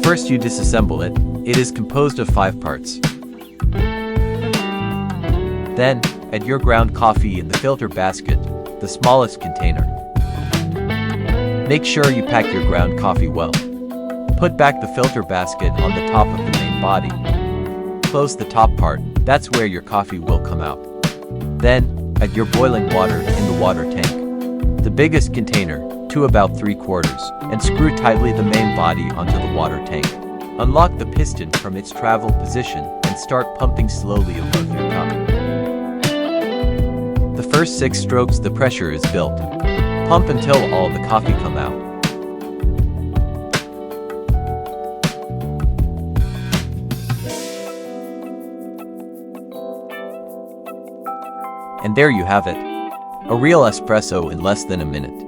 First you disassemble it. It is composed of 5 parts. Then, add your ground coffee in the filter basket, the smallest container. Make sure you pack your ground coffee well. Put back the filter basket on the top of the main body. Close the top part, that's where your coffee will come out. Then, add your boiling water in the water tank, the biggest container, to about 3/4, and screw tightly the main body onto the water tank. Unlock the piston from its travel position and start pumping slowly above your cup. The first 6 strokes the pressure is built. Pump until all the coffee come out. And there you have it. A real espresso in less than a minute.